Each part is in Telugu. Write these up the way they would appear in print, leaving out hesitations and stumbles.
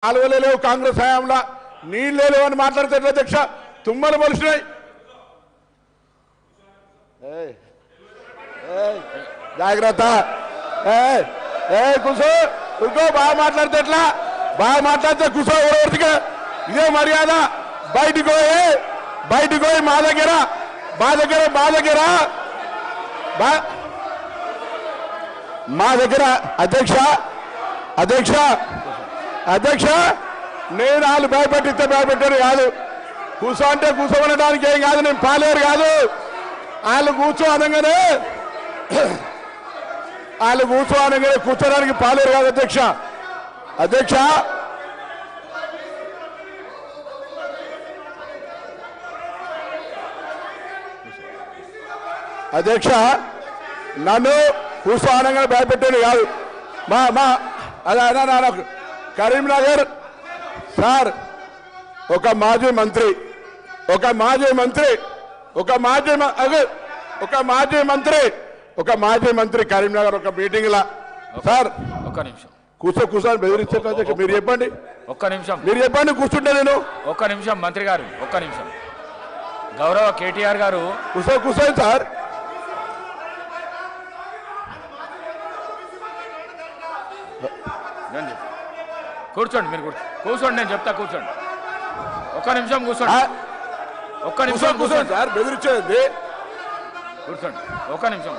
కాలువలే లేవు కాంగ్రెస్ హయాంలో నీళ్ళే లేవు అని మాట్లాడితే ఎట్లా అధ్యక్ష తుమ్మలు మొలిసినాయి జాగ్రత్త కూసో ఇంకో బాగా మాట్లాడితే ఎట్లా బాగా మాట్లాడితే కూసో ఎవరికి ఇదే మర్యాద బయటికి పోయి మా దగ్గర అధ్యక్ష అధ్యక్ష అధ్యక్ష నేను వాళ్ళు భయపెట్టిస్తే భయపెట్టారు కాదు కూర్చో అంటే కూర్చోమనడానికి ఏం కాదు నేను పాలేరు కాదు వాళ్ళు కూర్చో అనగానే కూర్చోడానికి పాలేరు కాదు అధ్యక్ష అధ్యక్ష అధ్యక్ష నన్ను కూర్చో అనగానే భయపెట్టారు కాదు మా అదే కరీంనగర్ సార్ ఒక మాజీ మంత్రి కరీంనగర్ ఒక మీటింగ్ లా సార్ ఒక్క నిమిషం కూర్చొని బెదిరించారు మీరు చెప్పండి ఒక్క నిమిషం మీరు చెప్పండి కూర్చుంటే నేను ఒక్క నిమిషం మంత్రి గారు ఒక్క నిమిషం గౌరవ కేటీఆర్ గారు కూర్చోండి సార్ కూర్చోండి మీరు కూర్చోండి నేను చెప్తా కూర్చోండి ఒక్క నిమిషం కూర్చోండి ఒక్క నిమిషం కూర్చోండి సార్ బెదిరించేది కూర్చోండి ఒక్క నిమిషం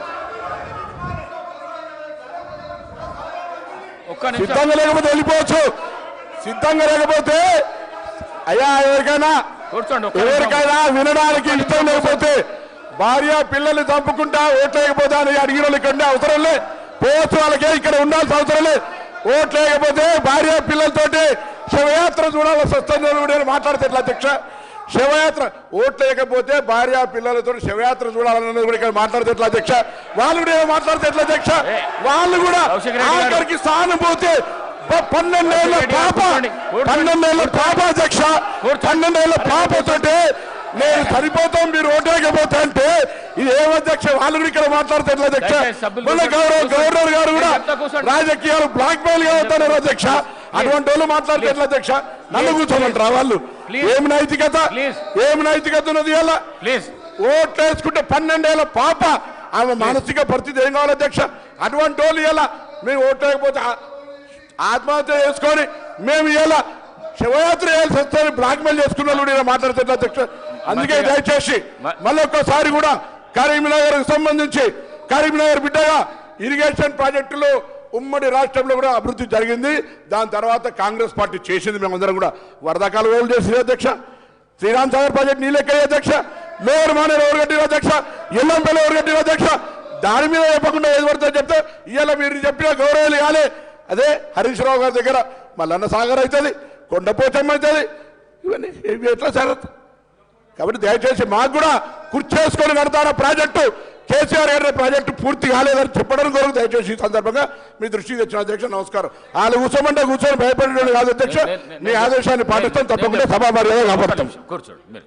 ఒక్క నిమిషం సిద్ధంగా లేకపోతే వెళ్ళిపోవచ్చు సిద్ధంగా లేకపోతే అయ్యా ఎవరికైనా వినడానికి ఇష్టం లేకపోతే భార్య పిల్లల్ని చంపుకుంటా ఓట్లేకపోతే అని అడిగిన వాళ్ళు ఇక్కడ అవసరం లే పోవచ్చు వాళ్ళకే ఇక్కడ ఉండాల్సిన అవసరం లే ఓట్లేకపోతే భార్య పిల్లలతోటి శవయాత్ర చూడాల్సి వస్తుంది మాట్లాడితే ఎట్లా అధ్యక్ష శవయాత్ర ఓట్లేకపోతే భార్య పిల్లలతో శవయాత్ర చూడాలన్నది కూడా ఇక్కడ మాట్లాడితే ఎట్లా అధ్యక్ష వాళ్ళు కూడా మాట్లాడితే ఎట్లా అధ్యక్ష వాళ్ళు కూడా ఆఖరికి సానుభూతి 12 ఏళ్ళ పాప అధ్యక్ష 12 ఏళ్ళ పాపతోటి నేను సరిపోతాం మీరు ఓటేయకపోతే అంటే ఇది ఏమధ్యక్ష వాళ్ళు కూడా ఇక్కడ మాట్లాడితే ఎట్లా అధ్యక్ష గవర్నర్ గారు కూడా రాజకీయాలు బ్లాక్ మెయిల్ గా అవుతున్నారు అధ్యక్ష అటువంటి వాళ్ళు మాట్లాడితే ఎట్లా అధ్యక్ష నన్ను కూర్చోమంటారా వాళ్ళు ఏమి నైతికత ఉన్నది ఇలా ఓట్లు వేసుకుంటే 12 ఏళ్ళ పాప ఆమె మానసిక పరిస్థితి ఏం కావాలి అధ్యక్ష అటువంటి వాళ్ళు ఇలా మీరు ఓట్లు వేయకపోతే ఆత్మహత్య చేసుకొని మేము ఇలా శివయాత్ర వేయాల్సి వస్తే బ్లాక్ మెయిల్ చేసుకున్న వాళ్ళు ఇలా మాట్లాడితే ఎట్లా అధ్యక్ష అందుకే దయచేసి మళ్ళీ ఒక్కసారి కూడా కరీంనగర్ సంబంధించి కరీంనగర్ బిడ్డగా ఇరిగేషన్ ప్రాజెక్టులు ఉమ్మడి రాష్ట్రంలో కూడా అభివృద్ధి జరిగింది దాని తర్వాత కాంగ్రెస్ పార్టీ చేసింది మేమందరం కూడా వరదకాలు ఓలు చేసింది అధ్యక్ష శ్రీరామ్ సాగర్ ప్రాజెక్ట్ నీళ్ళెక్కాయి అధ్యక్ష లోవర్ మానేరు ఎవరు కట్టిన అధ్యక్ష ఎల్లంపల్లి ఎవరు కట్టిన అధ్యక్ష దాని మీద చెప్పకుండా ఏది పడుతుందో చెప్తే ఇవాళ మీరు చెప్పిన గౌరవాలు కాలే అదే హరీష్ రావు గారి దగ్గర మల్లన్న సాగర్ అవుతుంది కొండపోచమ్మ అవుతుంది ఇవన్నీ ఎట్లా జరగదు కాబట్టి దయచేసి మాకు కూడా కుర్చేసుకొని కడతారా ప్రాజెక్టు కేసీఆర్ గారి ప్రాజెక్టు పూర్తి కాలేదని చెప్పడం కొరకు దయచేసి ఈ సందర్భంగా మీ దృష్టికి తెచ్చిన అధ్యక్ష నమస్కారం వాళ్ళు కూర్చోమంటే కూర్చొని భయపడేవాడు కాదు అధ్యక్ష మీ ఆదేశాన్ని పాటిస్తాం తప్పకుండా సభా మర్యాద కాపాడుతాం కూర్చోండి